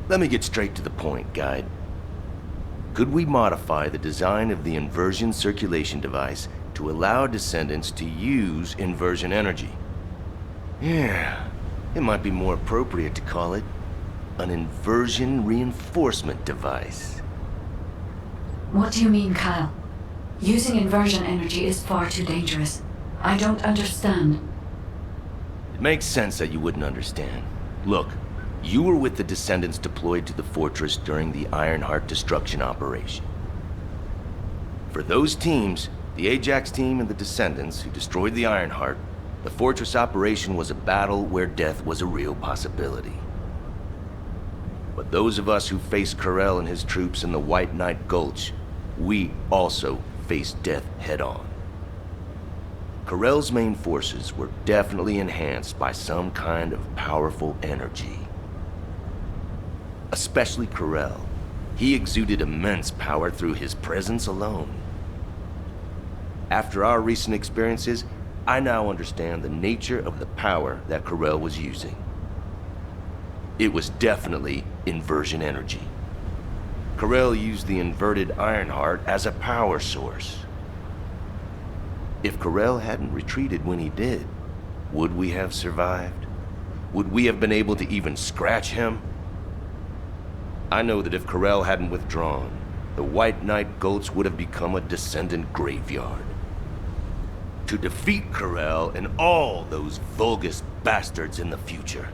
Let me get straight to the point, Guide. Could we modify the design of the inversion circulation device to allow descendants to use inversion energy? Yeah, it might be more appropriate to call it an inversion reinforcement device. What do you mean, Kyle? Using inversion energy is far too dangerous. I don't understand. It makes sense that you wouldn't understand. Look, you were with the Descendants deployed to the fortress during the Ironheart destruction operation. For those teams, the Ajax team and the Descendants who destroyed the Ironheart, the fortress operation was a battle where death was a real possibility. But those of us who faced Corell and his troops in the White Knight Gulch, we also faced death head-on. Corell's main forces were definitely enhanced by some kind of powerful energy. Especially Corell. He exuded immense power through his presence alone. After our recent experiences, I now understand the nature of the power that Corell was using. It was definitely inversion energy. Corell used the inverted Ironheart as a power source. If Corell hadn't retreated when he did, would we have survived? Would we have been able to even scratch him? I know that if Corell hadn't withdrawn, the White Knight Gulch would have become a Descendant graveyard. To defeat Corell and all those Vulgus bastards in the future,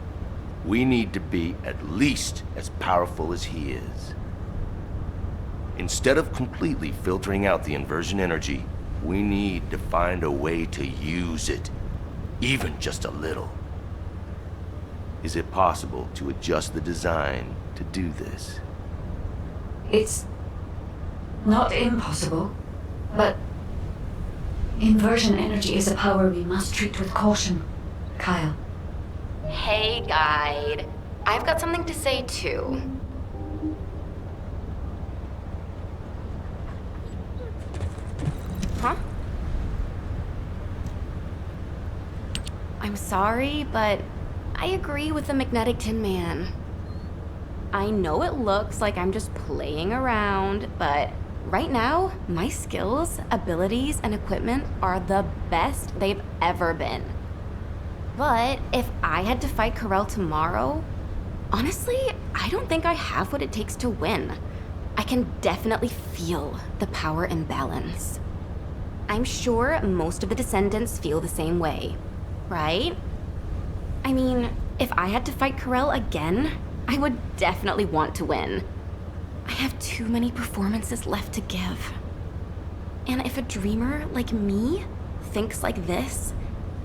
we need to be at least as powerful as he is. Instead of completely filtering out the inversion energy, we need to find a way to use it, even just a little. Is it possible to adjust the design to do this? It's not impossible, but inversion energy is a power we must treat with caution, Kyle. Hey, Guide. I've got something to say, too. Huh? I'm sorry, but I agree with the Magnetic Tin Man. I know it looks like I'm just playing around, but right now, my skills, abilities, and equipment are the best they've ever been. But if I had to fight Corell tomorrow, honestly, I don't think I have what it takes to win. I can definitely feel the power imbalance. I'm sure most of the Descendants feel the same way, right? I mean, if I had to fight Corell again, I would definitely want to win. I have too many performances left to give. And if a dreamer like me thinks like this,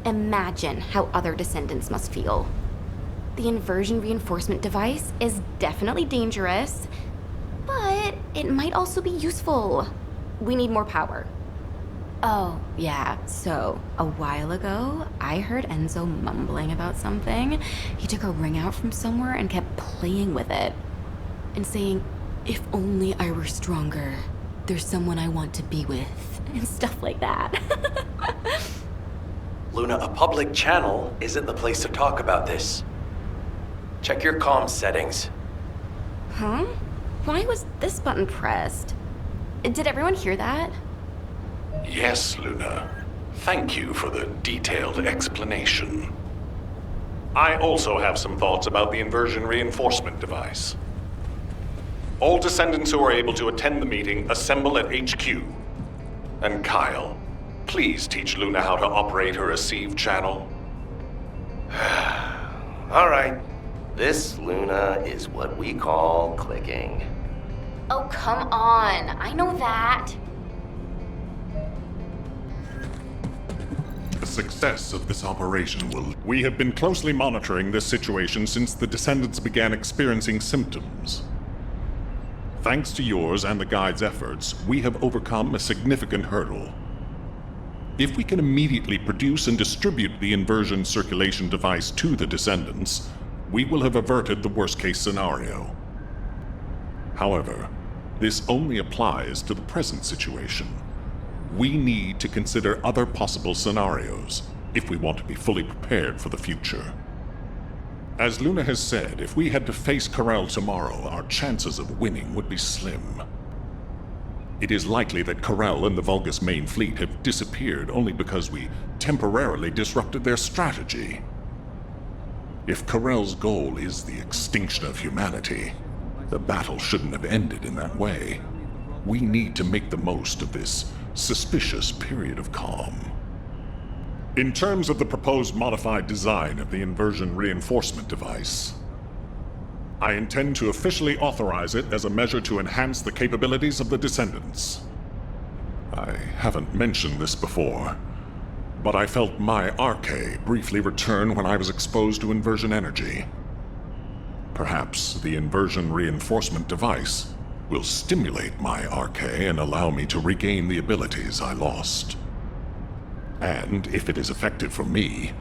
imagine how other Descendants must feel. The inversion reinforcement device is definitely dangerous, but it might also be useful. We need more power. Oh, yeah, so a while ago, I heard Enzo mumbling about something. He took a ring out from somewhere and kept playing with it. And saying, if only I were stronger, there's someone I want to be with, and stuff like that. Luna, a public channel isn't the place to talk about this. Check your comms settings. Huh? Why was this button pressed? Did everyone hear that? Yes, Luna. Thank you for the detailed explanation. I also have some thoughts about the inversion reinforcement device. All Descendants who are able to attend the meeting assemble at HQ. And Kyle, please teach Luna how to operate her receive channel. All right. This, Luna, is what we call clicking. Oh, come on. I know that. The success of this operation will... We have been closely monitoring this situation since the Descendants began experiencing symptoms. Thanks to yours and the Guide's efforts, we have overcome a significant hurdle. If we can immediately produce and distribute the inversion circulation device to the Descendants, we will have averted the worst-case scenario. However, this only applies to the present situation. We need to consider other possible scenarios if we want to be fully prepared for the future. As Luna has said, if we had to face Corel tomorrow, our chances of winning would be slim. It is likely that Corel and the Vulgus main fleet have disappeared only because we temporarily disrupted their strategy. If Corel's goal is the extinction of humanity, the battle shouldn't have ended in that way. We need to make the most of this suspicious period of calm. In terms of the proposed modified design of the inversion reinforcement device, I intend to officially authorize it as a measure to enhance the capabilities of the Descendants. I haven't mentioned this before, but I felt my arche briefly return when I was exposed to inversion energy. Perhaps the inversion reinforcement device will stimulate my arche and allow me to regain the abilities I lost. And if it is effective for me,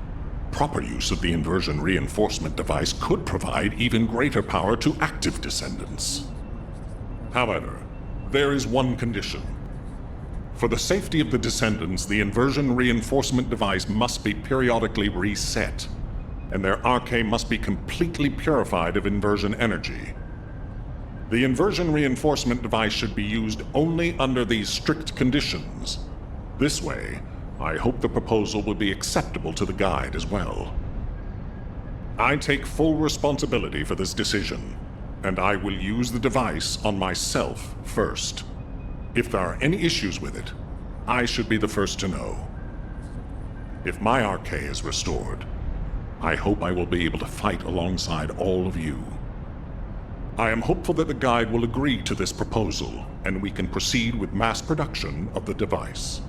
proper use of the inversion reinforcement device could provide even greater power to active Descendants. However, there is one condition. For the safety of the Descendants, the inversion reinforcement device must be periodically reset, and their arche must be completely purified of inversion energy. The inversion reinforcement device should be used only under these strict conditions. This way, I hope the proposal will be acceptable to the Guide as well. I take full responsibility for this decision, and I will use the device on myself first. If there are any issues with it, I should be the first to know. If my arche is restored, I hope I will be able to fight alongside all of you. I am hopeful that the Guide will agree to this proposal, and we can proceed with mass production of the device.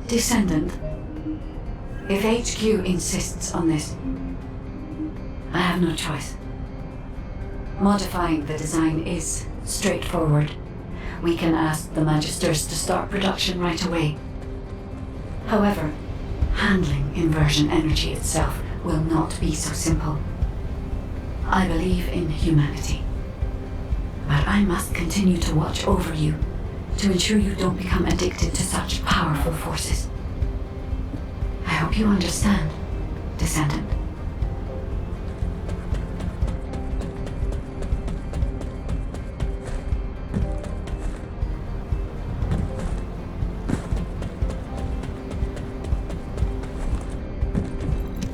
Descendant, if HQ insists on this, I have no choice. Modifying the design is straightforward. We can ask the Magisters to start production right away. However, handling inversion energy itself will not be so simple. I believe in humanity, but I must continue to watch over you to ensure you don't become addicted to such powerful forces. I hope you understand, Descendant.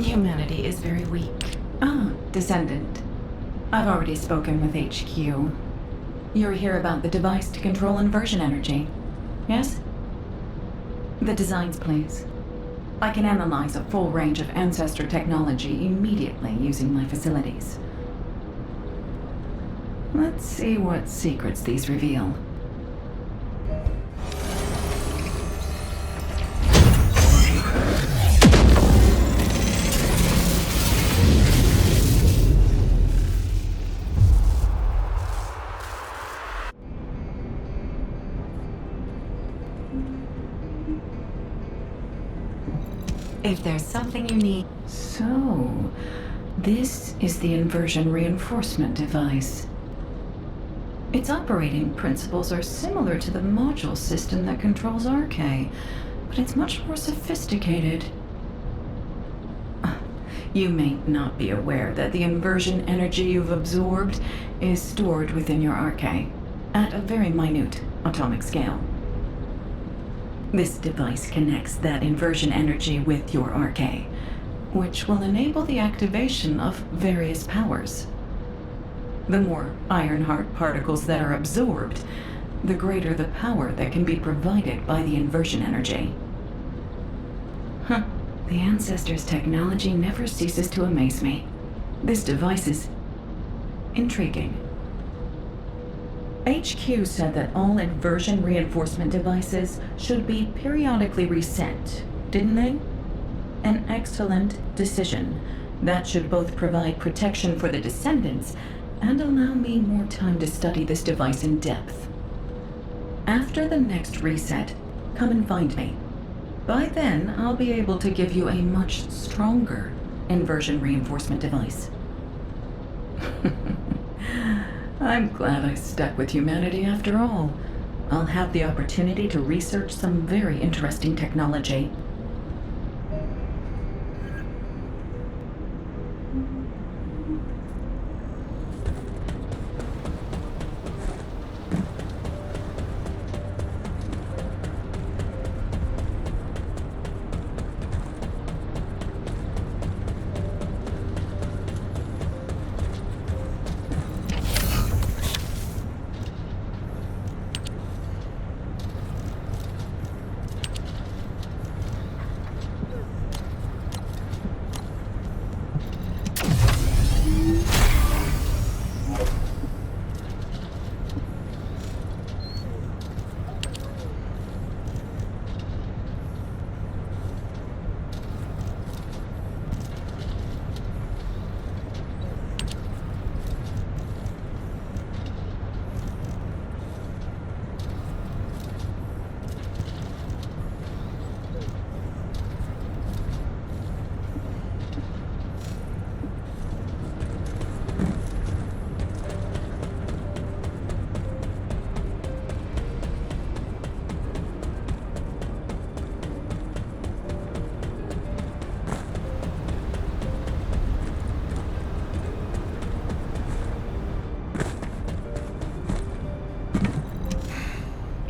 Humanity is very weak. Descendant. I've already spoken with HQ. You're here about the device to control inversion energy, yes? The designs, please. I can analyze a full range of ancestor technology immediately using my facilities. Let's see what secrets these reveal. If there's something you need... So, this is the inversion reinforcement device. Its operating principles are similar to the module system that controls arche, but it's much more sophisticated. You may not be aware that the inversion energy you've absorbed is stored within your arche, at a very minute atomic scale. This device connects that inversion energy with your arche, which will enable the activation of various powers. The more Ironheart particles that are absorbed, the greater the power that can be provided by the inversion energy. The Ancestors' technology never ceases to amaze me. This device is intriguing. HQ said that all inversion reinforcement devices should be periodically reset, didn't they? An excellent decision. That should both provide protection for the Descendants and allow me more time to study this device in depth. After the next reset, come and find me. By then, I'll be able to give you a much stronger inversion reinforcement device. I'm glad I stuck with humanity after all. I'll have the opportunity to research some very interesting technology.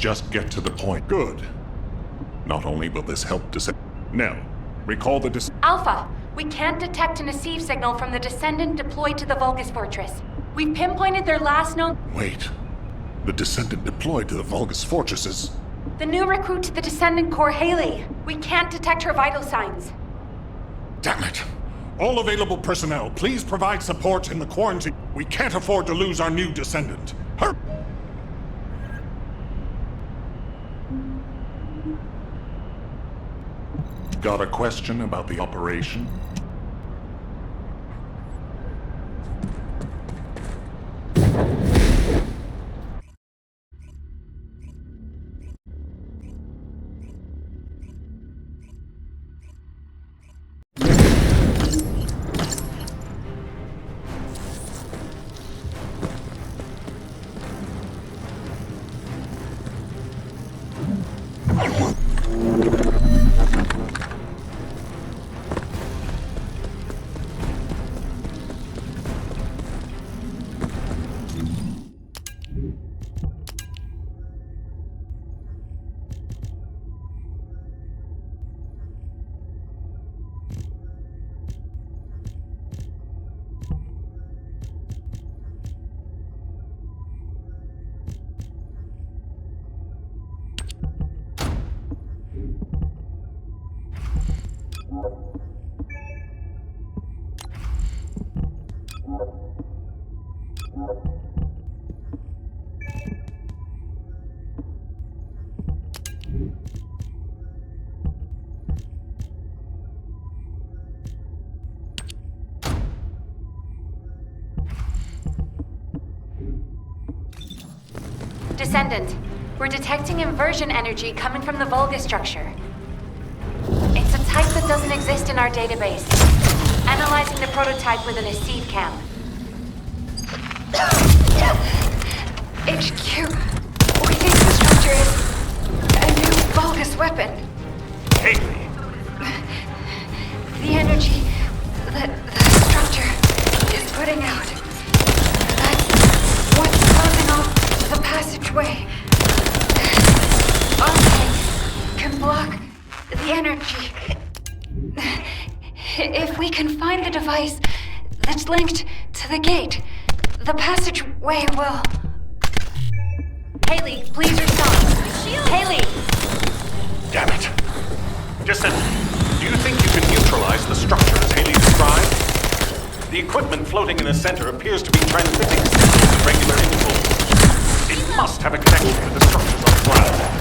just get to the point. Good. Not only will this help Nell, recall the Alpha, we can't detect an receive signal from the Descendant deployed to the Vulgus Fortress. We've pinpointed their last known... Wait. The Descendant deployed to the Vulgus Fortresses? The new recruit to the Descendant Core, Haley. We can't detect her vital signs. Damn it. All available personnel, please provide support in the quarantine. We can't afford to lose our new Descendant. Hurry! Got a question about the operation? Descendant, we're detecting inversion energy coming from the Vulgus structure. It's a type that doesn't exist in our database. Analyzing the prototype with an receive cam. HQ, we think the structure is a new Vulgus weapon. Haley! The energy that the structure is putting out. That's what's closing off the passageway. Our can block the energy. If we can find the device that's linked to the gate, the passageway will... Haley, please respond. Haley! Damn it. Descendant, do you think you can neutralize the structure as Haley described? The equipment floating in the center appears to be transmitting signals at regular intervals. It must have a connection to the structures on the ground.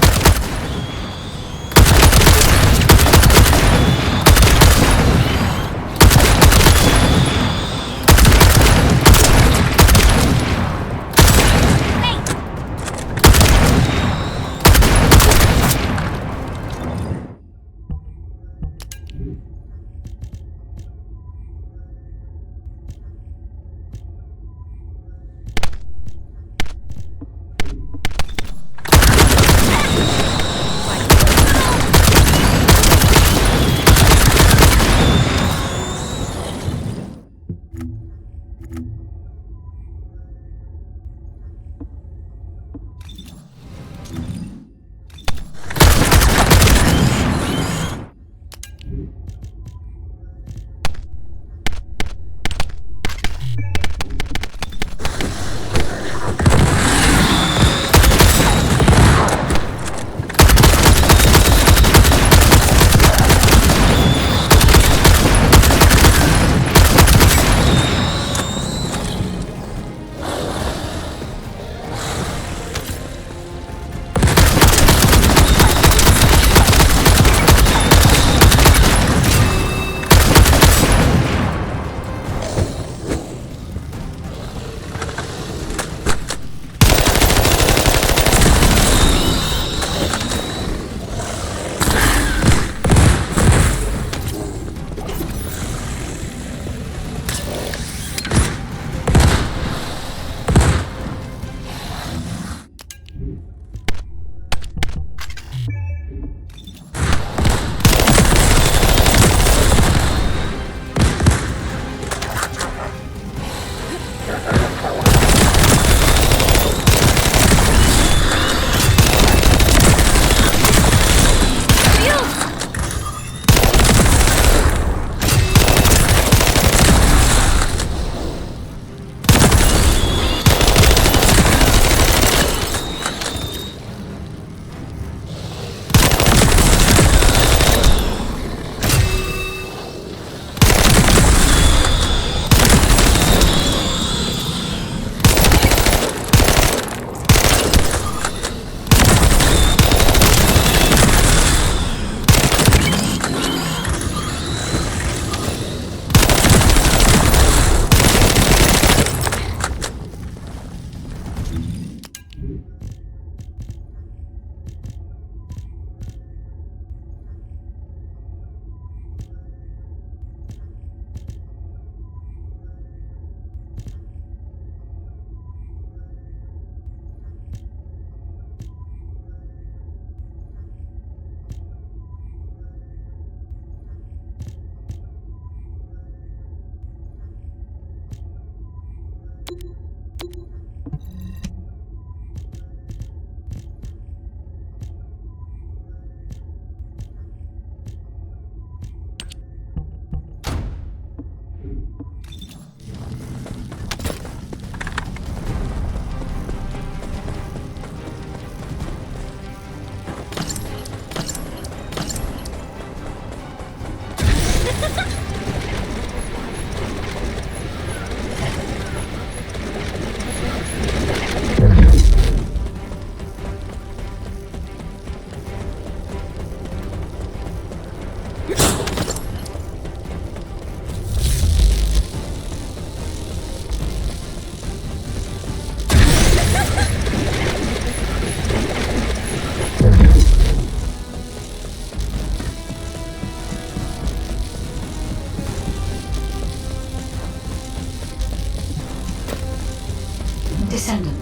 Descendant.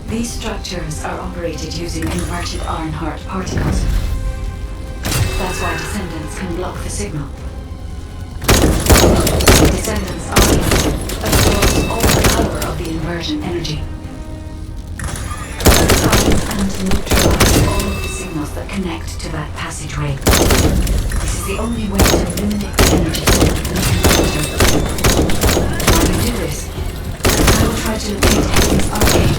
These structures are operated using inverted Ironheart particles. That's why Descendants can block the signal. Descendants are absorbs all the power of the inversion energy. And neutralize all of the signals that connect to that passageway. This is the only way to eliminate the energy stored in the computer. While you do this, I will try to locate Haley's arcade.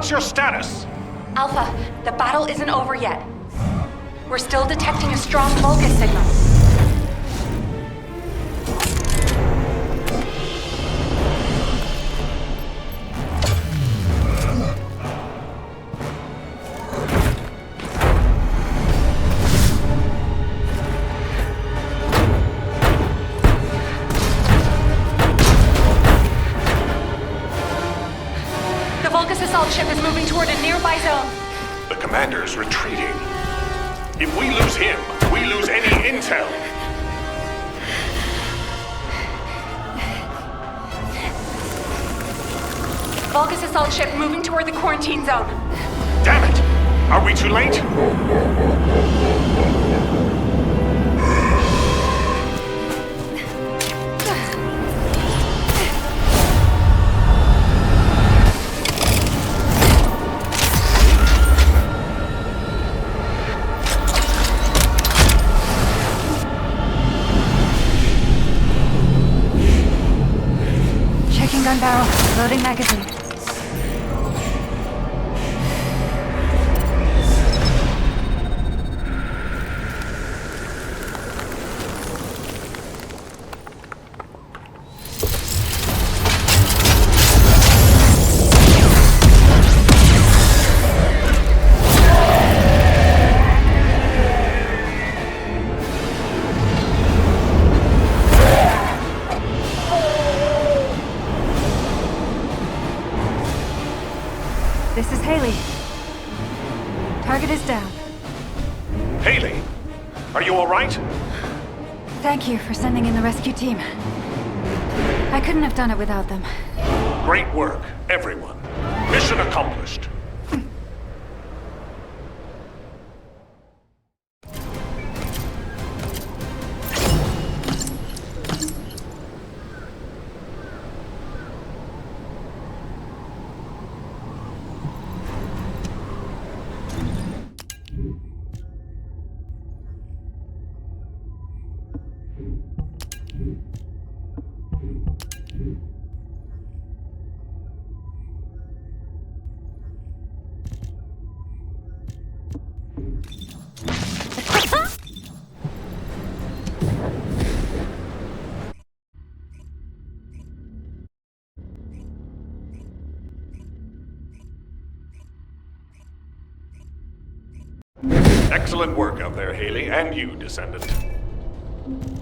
What's your status? Alpha, the battle isn't over yet. We're still detecting a strong Vulgus signal. The Vulgus assault ship is moving toward a nearby zone. The commander's retreating. If we lose him, we lose any intel. Vulgus assault ship moving toward the quarantine zone. Damn it! Are we too late? Gun barrel. Loading magazine. This is Haley. Target is down. Haley, are you all right? Thank you for sending in the rescue team. I couldn't have done it without them. Great work, everyone. Mission accomplished. Excellent work out there, Haley, and you, Descendant.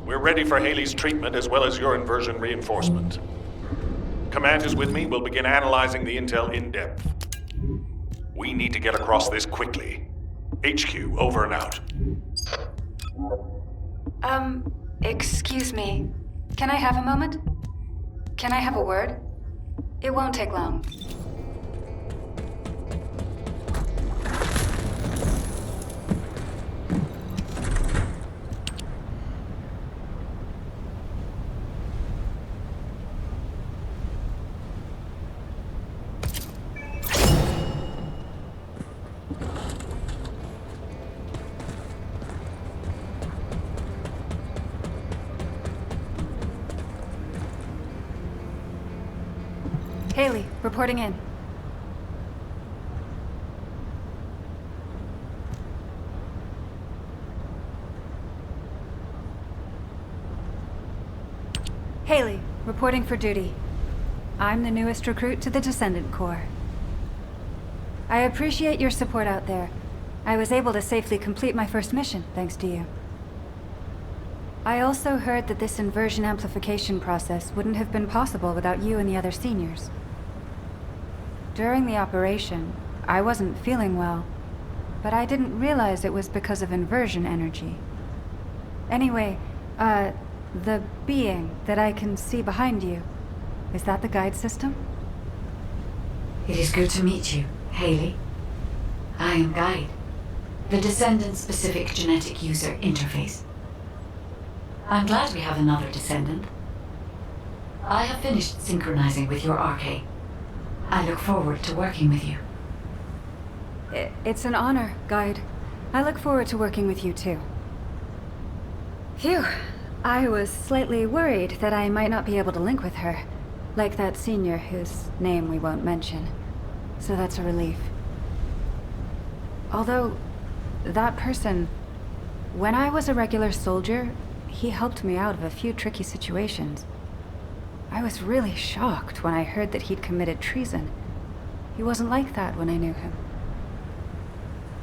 We're ready for Haley's treatment as well as your inversion reinforcement. Command is with me. We'll begin analyzing the intel in depth. We need to get across this quickly. HQ, over and out. Excuse me. Can I have a moment? Can I have a word? It won't take long. Haley, reporting in. Haley, reporting for duty. I'm the newest recruit to the Descendant Corps. I appreciate your support out there. I was able to safely complete my first mission, thanks to you. I also heard that this inversion amplification process wouldn't have been possible without you and the other seniors. During the operation, I wasn't feeling well, but I didn't realize it was because of inversion energy. Anyway, the being that I can see behind you, is that the guide system? It is good to meet you, Haley. I am Guide, the Descendant-specific genetic user interface. I'm glad we have another Descendant. I have finished synchronizing with your RK. I look forward to working with you. It's an honor, Guide. I look forward to working with you too. Phew. I was slightly worried that I might not be able to link with her. Like that senior whose name we won't mention. so that's a relief. Although, that person, when I was a regular soldier, he helped me out of a few tricky situations. I was really shocked when I heard that he'd committed treason. He wasn't like that when I knew him.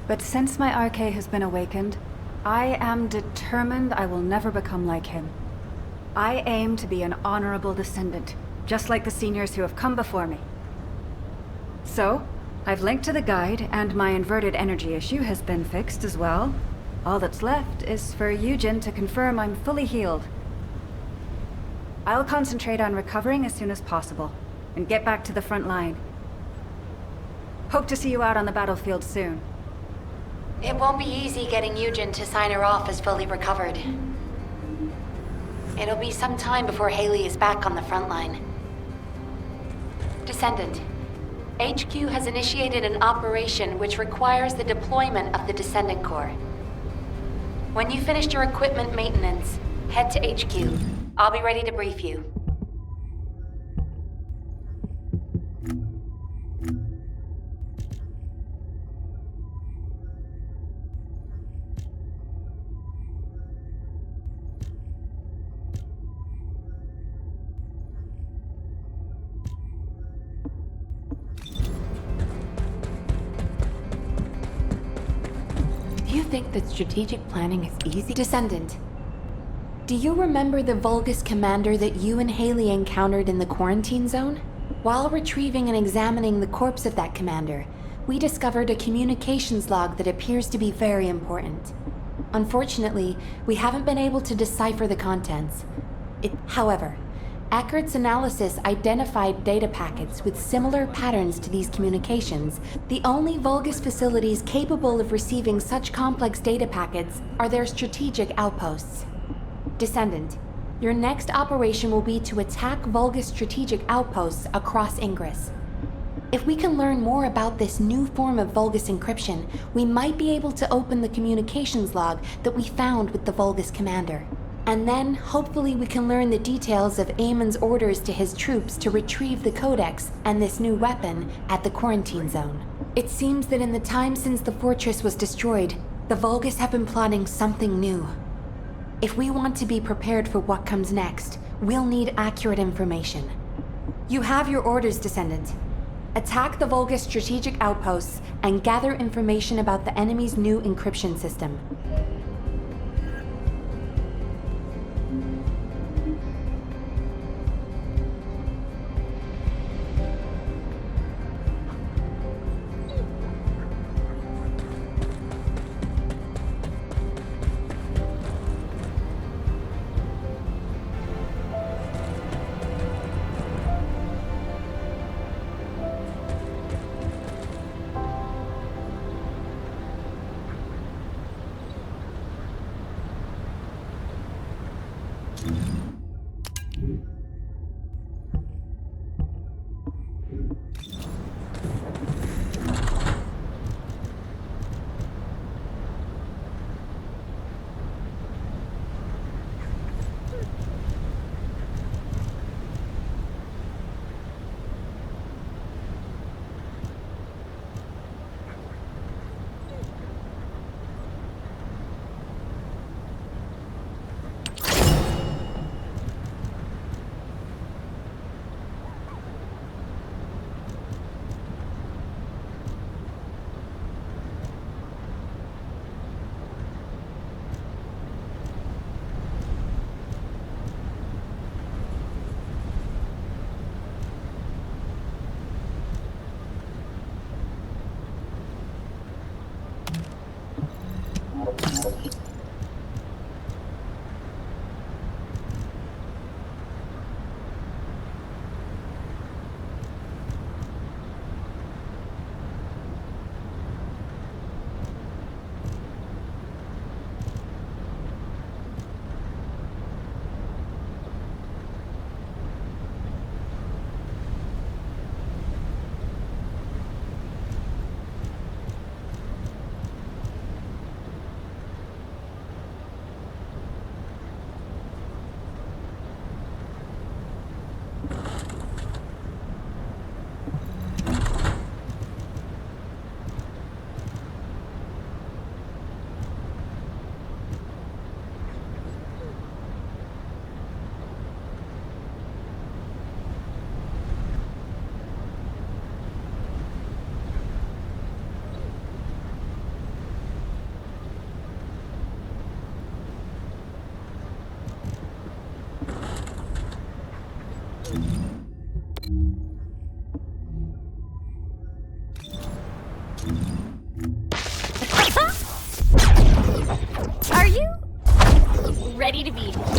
But since my RK has been awakened, I am determined I will never become like him. I aim to be an honorable descendant, just like the seniors who have come before me. So, I've linked to the guide, and my inverted energy issue has been fixed as well. All that's left is for Eugen to confirm I'm fully healed. I'll concentrate on recovering as soon as possible, and get back to the front line. Hope to see you out on the battlefield soon. It won't be easy getting Eugen to sign her off as fully recovered. It'll be some time before Haley is back on the front line. Descendant, HQ has initiated an operation which requires the deployment of the Descendant Corps. When you finished your equipment maintenance, head to HQ. I'll be ready to brief you. Do you think that strategic planning is easy? Descendant, do you remember the Vulgus commander that you and Haley encountered in the quarantine zone? While retrieving and examining the corpse of that commander, we discovered a communications log that appears to be very important. Unfortunately, we haven't been able to decipher the contents. However, Ackert's analysis identified data packets with similar patterns to these communications. The only Vulgus facilities capable of receiving such complex data packets are their strategic outposts. Descendant, your next operation will be to attack Vulgus strategic outposts across Ingress. If we can learn more about this new form of Vulgus encryption, we might be able to open the communications log that we found with the Vulgus commander. And then, hopefully we can learn the details of Eamon's orders to his troops to retrieve the Codex and this new weapon at the quarantine zone. It seems that in the time since the fortress was destroyed, the Vulgus have been plotting something new. If we want to be prepared for what comes next, we'll need accurate information. You have your orders, Descendant. Attack the Vulgus strategic outposts and gather information about the enemy's new encryption system. to be.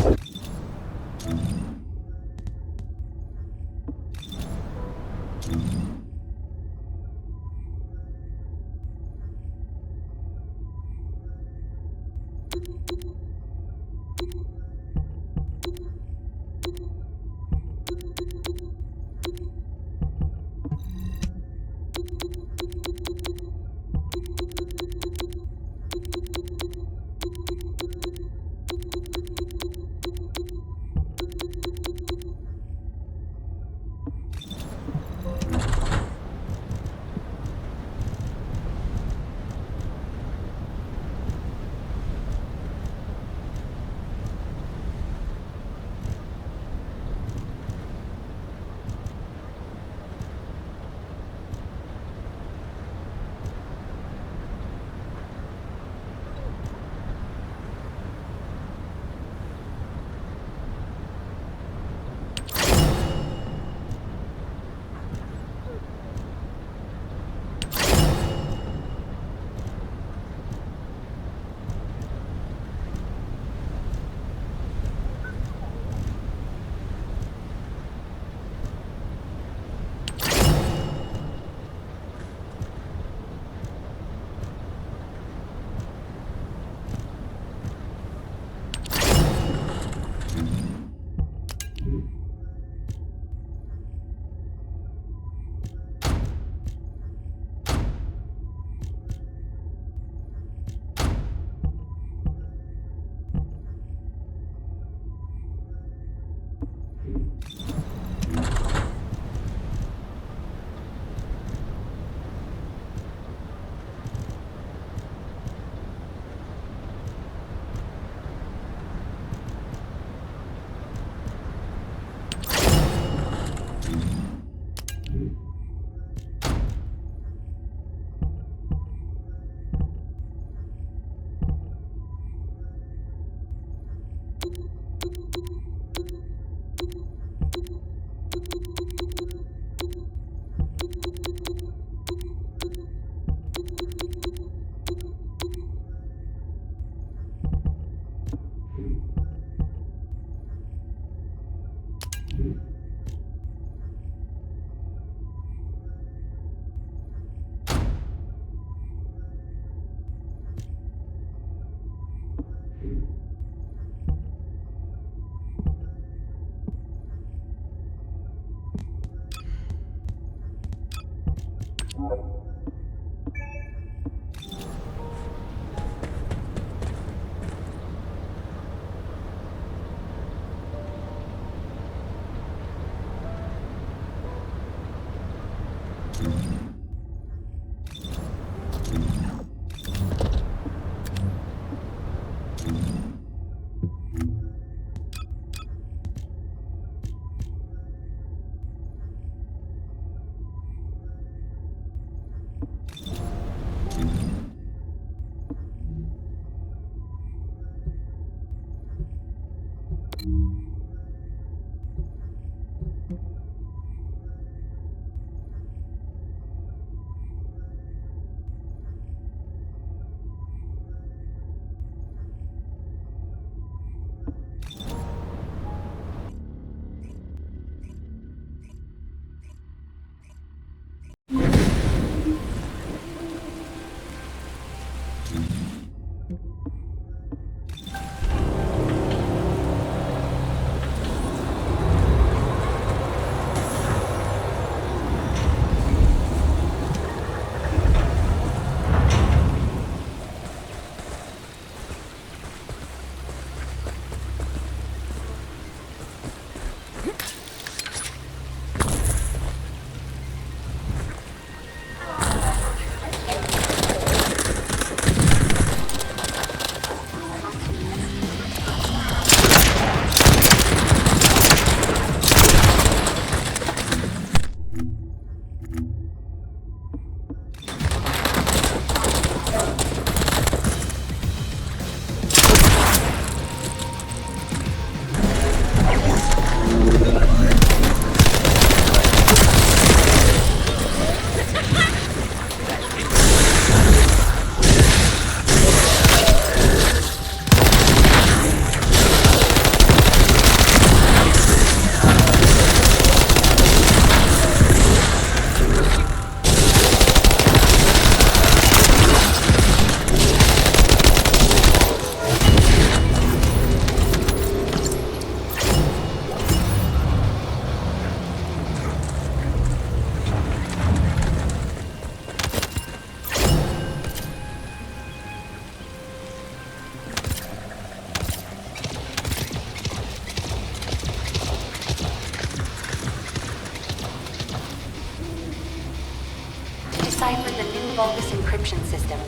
Vulgus encryption system.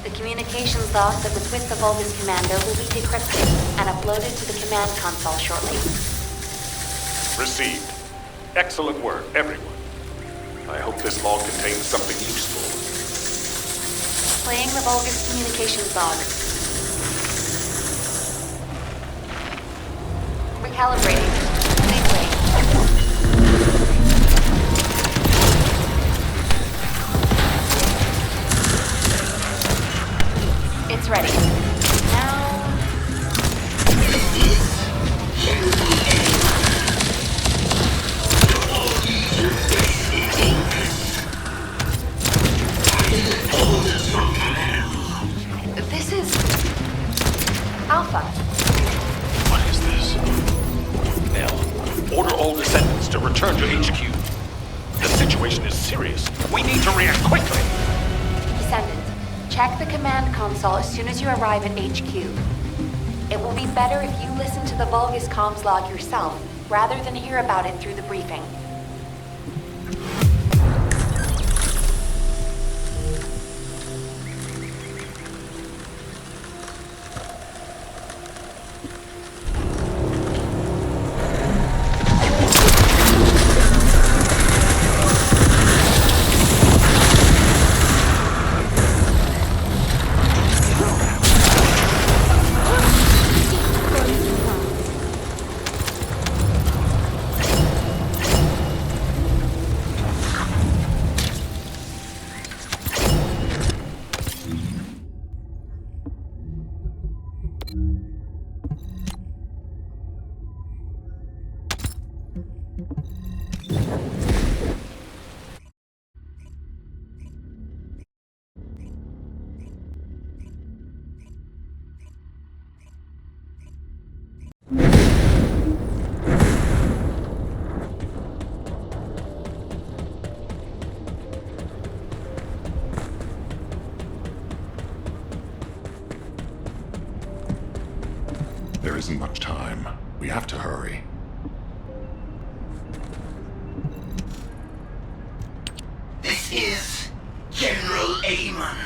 The communications log that was with the Vulgus Commander will be decrypted and uploaded to the command console shortly. Received. Excellent work, everyone. I hope this log contains something useful. Playing the Vulgus communications log. Recalibrating. Please wait. It's ready. Now... This is... Alpha. What is this? Nell, order all descendants to return to HQ. The situation is serious. We need to react quickly. Descendant, check the command console as soon as you arrive at HQ. It will be better if you listen to the Vulgus comms log yourself, rather than hear about it through the briefing. There isn't much time. We have to hurry. This is General Amon.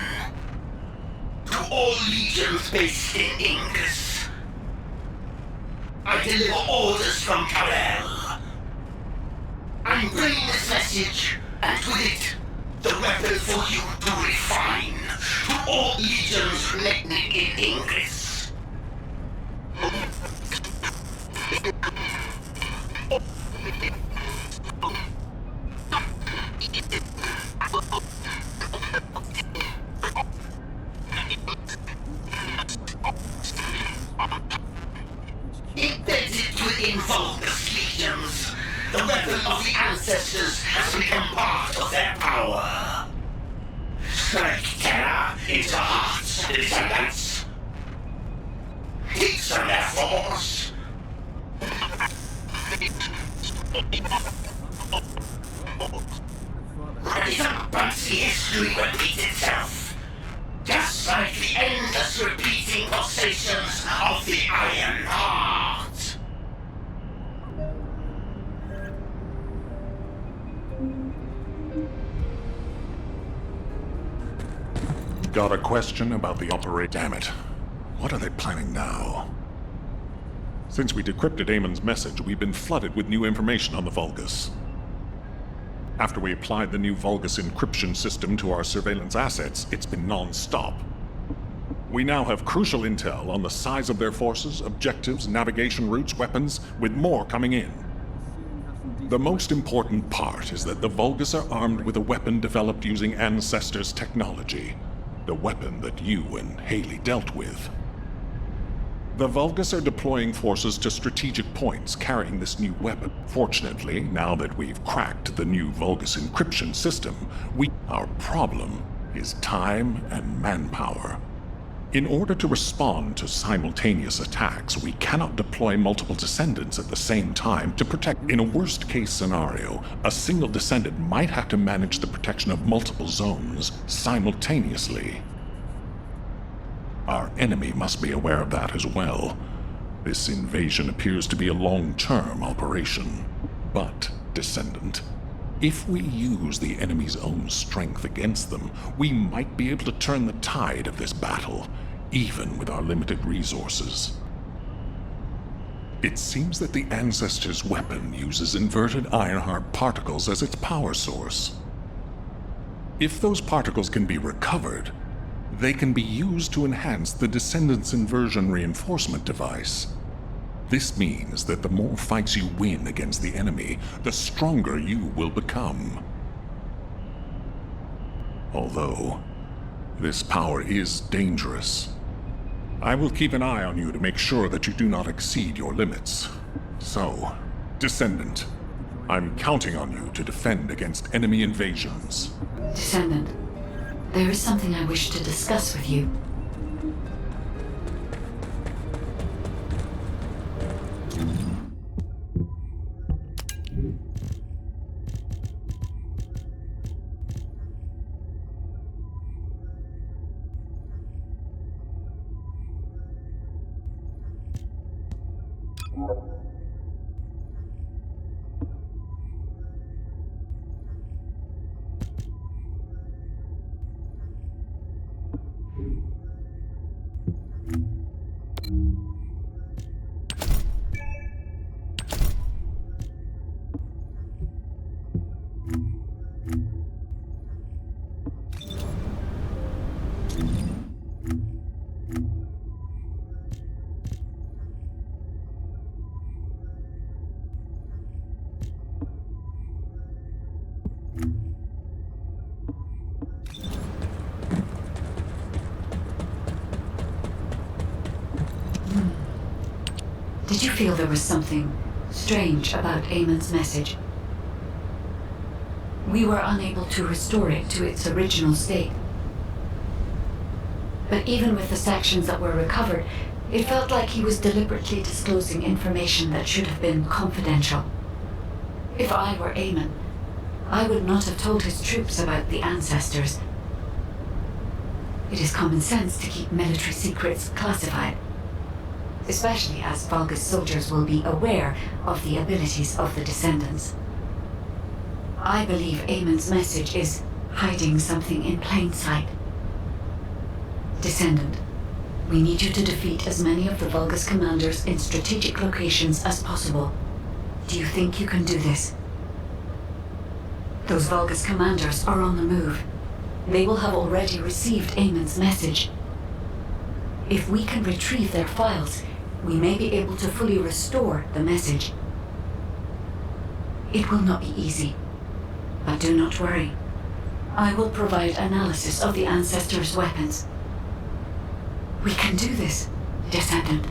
To all legions based in Ingus, I deliver orders from Karel. I'm bringing this message, and with it, the weapon for you to refine. To all legions remaining in Ingus. Embedded within Vulgus legions, the weapon of the ancestors has become part of their power. Strike terror into hearts of the descendants. Teach them their force. Redundant history repeats itself, just like the endless repeating pulsations of the Iron Heart. Got a question about the operate? Damn it. What are they planning now? Since we decrypted Amon's message, we've been flooded with new information on the Vulgus. After we applied the new Vulgus encryption system to our surveillance assets, it's been non-stop. We now have crucial intel on the size of their forces, objectives, navigation routes, weapons, with more coming in. The most important part is that the Vulgus are armed with a weapon developed using Ancestors' technology. The weapon that you and Haley dealt with. The Vulgus are deploying forces to strategic points carrying this new weapon. Fortunately, now that we've cracked the new Vulgus encryption system, our problem is time and manpower. In order to respond to simultaneous attacks, we cannot deploy multiple descendants at the same time to protect. In a worst-case scenario, a single descendant might have to manage the protection of multiple zones simultaneously. Our enemy must be aware of that as well. This invasion appears to be a long-term operation. But, Descendant, If we use the enemy's own strength against them, we might be able to turn the tide of this battle, even with our limited resources. It seems that the Ancestor's weapon uses inverted Ironheart particles as its power source. If those particles can be recovered, they can be used to enhance the Descendant's inversion reinforcement device. This means that the more fights you win against the enemy, the stronger you will become. Although, this power is dangerous. I will keep an eye on you to make sure that you do not exceed your limits. So, Descendant, I'm counting on you to defend against enemy invasions. Descendant, there is something I wish to discuss with you. Did you feel there was something strange about Eamon's message? We were unable to restore it to its original state. But even with the sections that were recovered, it felt like he was deliberately disclosing information that should have been confidential. If I were Eamon, I would not have told his troops about the Ancestors. It is common sense to keep military secrets classified, especially as Vulgus soldiers will be aware of the abilities of the Descendants. I believe Eamon's message is hiding something in plain sight. Descendant, we need you to defeat as many of the Vulgus commanders in strategic locations as possible. Do you think you can do this? Those Vulgus commanders are on the move. They will have already received Eamon's message. If we can retrieve their files, we may be able to fully restore the message. It will not be easy, but do not worry. I will provide analysis of the Ancestors' weapons. We can do this, Descendant.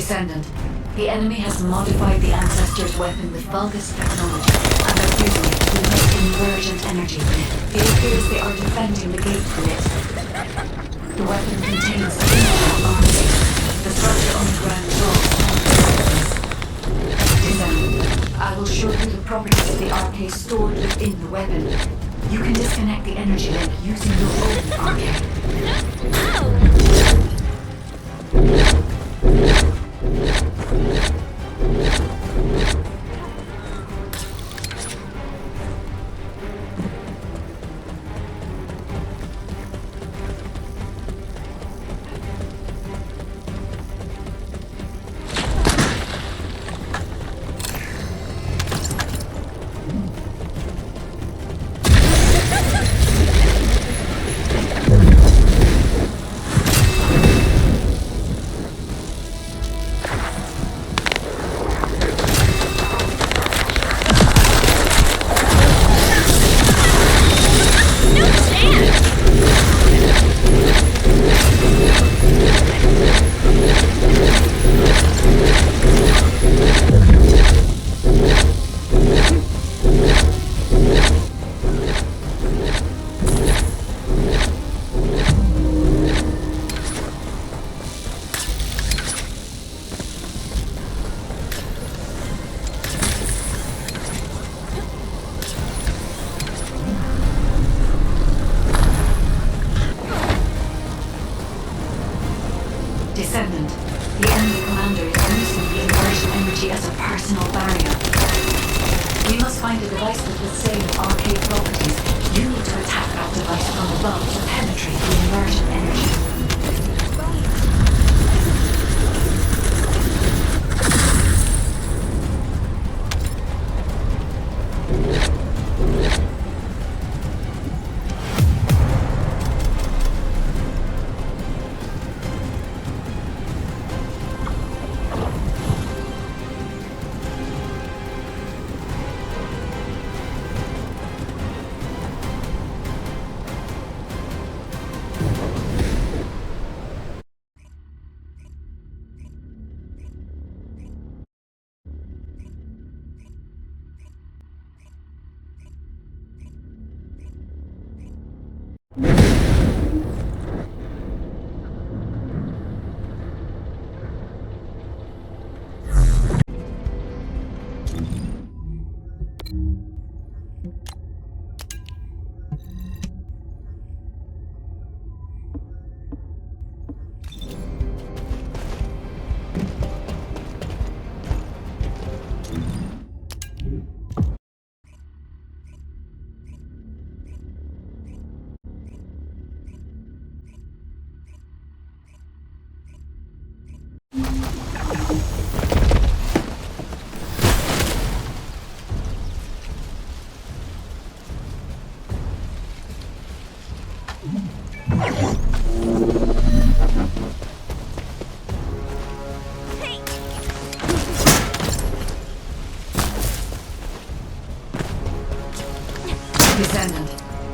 Descendant, the enemy has modified the Ancestor's weapon with Vulgus technology and are using it to emit invergent energy. It appears they are defending the gate with it. The weapon contains ancient arms. The structure on the ground draws Descendant, I will show you the properties of the arcade stored within the weapon. You can disconnect the energy link using your own arcade. Descendant, the enemy commander is using the inversion energy as a personal barrier. We must find a device with the same arcade properties. You need to attack that device from above to penetrate the inversion energy. Descendant,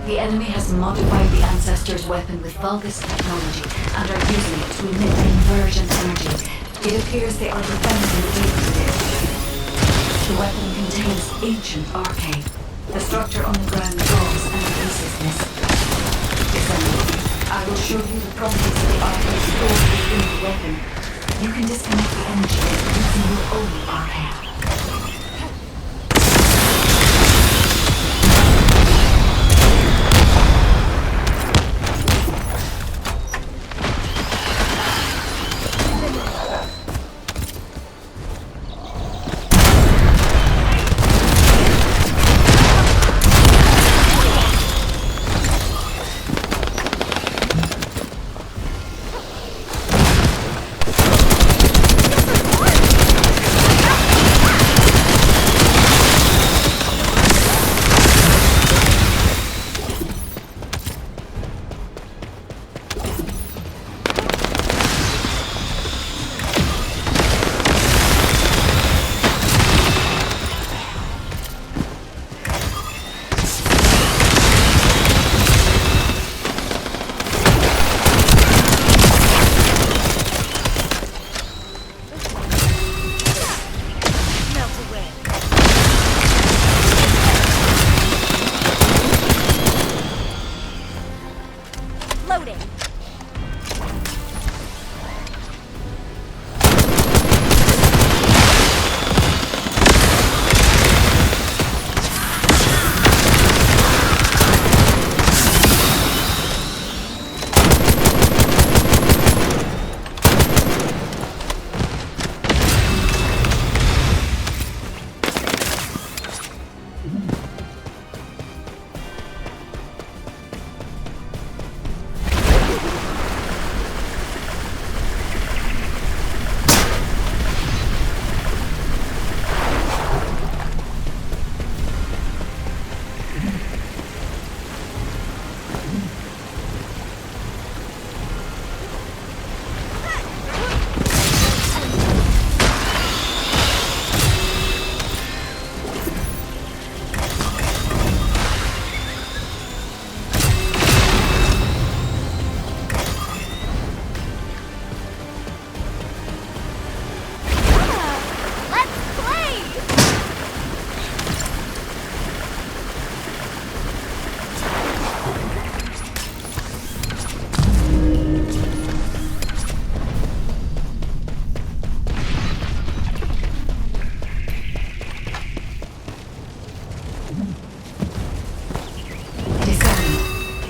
the enemy has modified the Ancestor's weapon with Vulgus technology and are using it to emit inversion energy. It appears they are defending the gate with it. The weapon contains ancient arcade. The structure on the ground draws and releases this. Descendant, I will show you the properties of the arcade stored within the weapon. You can disconnect the energy using your own arcade.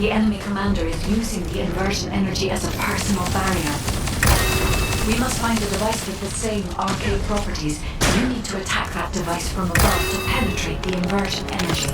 The enemy commander is using the inversion energy as a personal barrier. We must find a device with the same arcade properties. You need to attack that device from above to penetrate the inversion energy.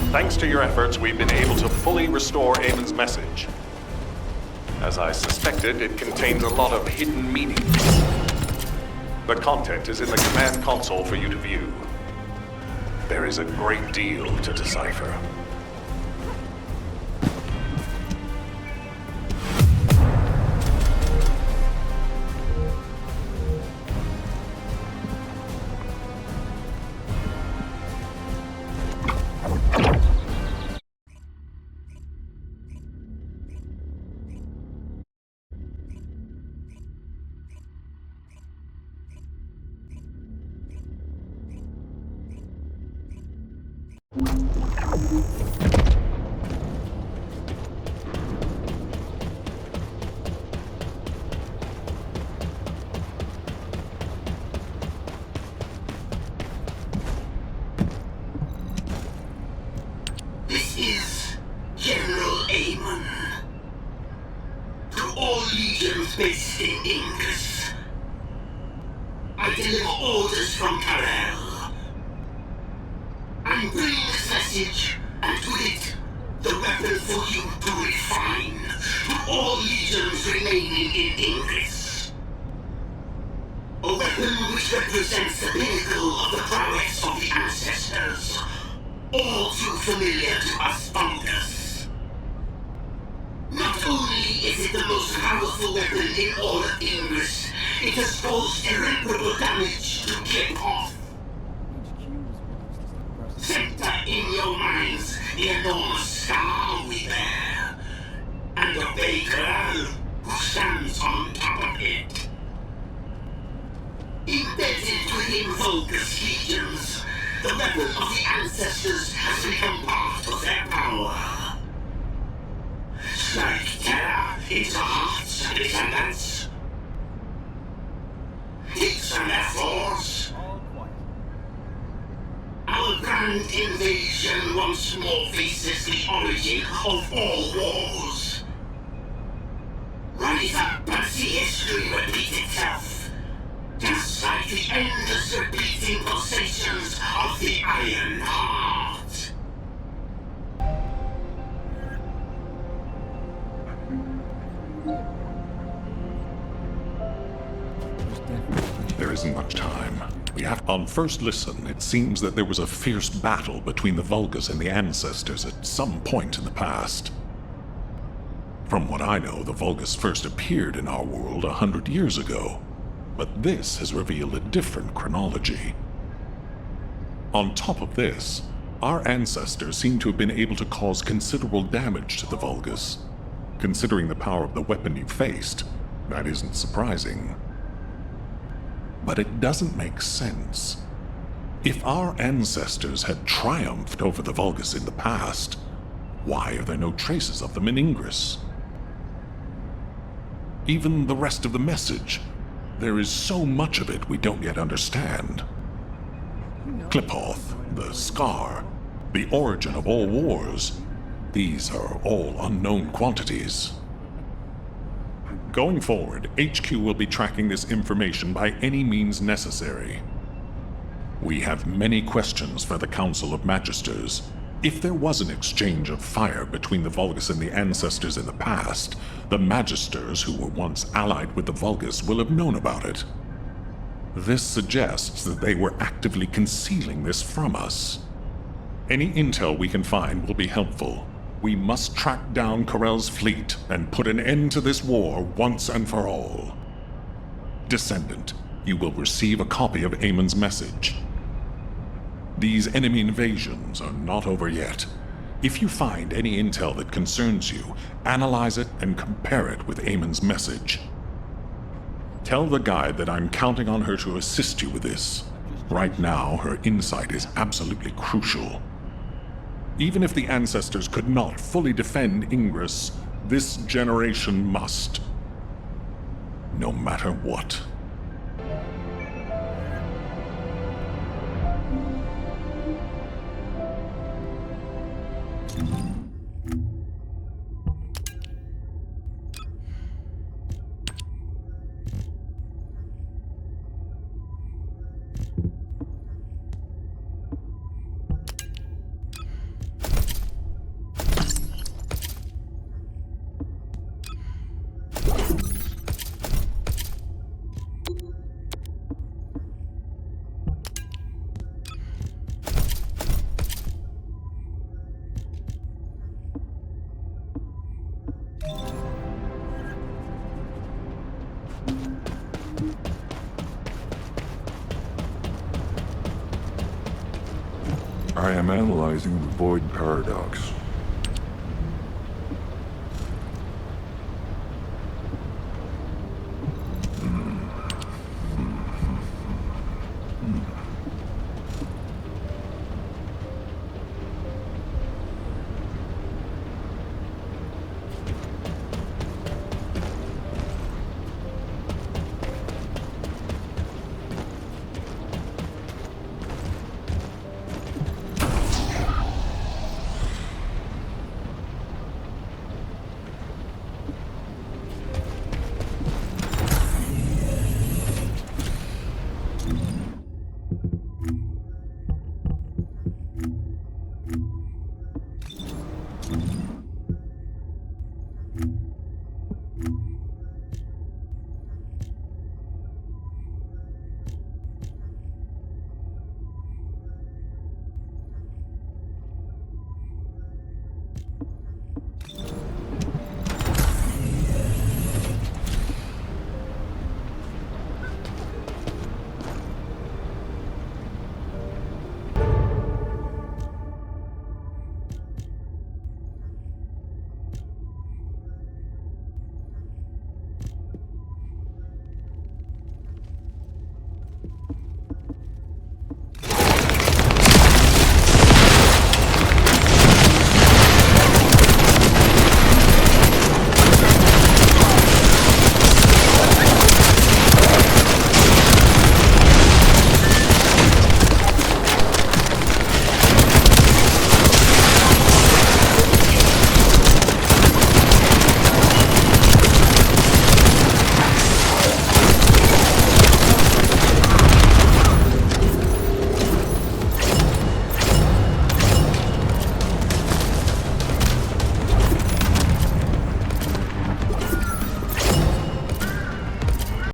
Thanks to your efforts, we've been able to fully restore Eamon's message. As I suspected, it contains a lot of hidden meanings. The content is in the command console for you to view. There is a great deal to decipher. This is General Eamon. To all legions based in Ingus, I deliver orders from Karel. I'm bringing this message, and with it, the weapon for you to refine to all legions remaining in Ingus. A weapon which represents the pinnacle of the prowess of the ancestors, all too familiar to us Vulgus. Not only is it the most powerful weapon in all of Ingus, it has caused irreparable damage to Kiphoff. Center in your minds the enormous scar we bear, and the baker who stands on top of it. Embedded within Vulgus legions, the weapon of the ancestors has become part of their power. Strike terror into the hearts of descendants. Teach them their flaws. Our grand invasion once more faces the origin of all wars. Rise up and see history repeat itself, just like the endless repeating pulsations of the Iron Heart. There isn't much time. On first listen, it seems that there was a fierce battle between the Vulgus and the Ancestors at some point in the past. From what I know, the Vulgus first appeared in our world 100 years ago, but this has revealed a different chronology. On top of this, our ancestors seem to have been able to cause considerable damage to the Vulgus. Considering the power of the weapon you faced, that isn't surprising. But it doesn't make sense. If our ancestors had triumphed over the Vulgus in the past, why are there no traces of them in Ingress? Even the rest of the message, There is so much of it we don't yet understand. Qliphoth, the Scar, the origin of all wars. These are all unknown quantities. Going forward, HQ will be tracking this information by any means necessary. We have many questions for the Council of Magisters. If there was an exchange of fire between the Vulgus and the Ancestors in the past, the Magisters who were once allied with the Vulgus will have known about it. This suggests that they were actively concealing this from us. Any intel we can find will be helpful. We must track down Corell's fleet and put an end to this war once and for all. Descendant, you will receive a copy of Amon's message. These enemy invasions are not over yet. If you find any intel that concerns you, analyze it and compare it with Amon's message. Tell the guide that I'm counting on her to assist you with this. Right now, her insight is absolutely crucial. Even if the Ancestors could not fully defend Ingress, this generation must. No matter what. I am analyzing the Void Paradox.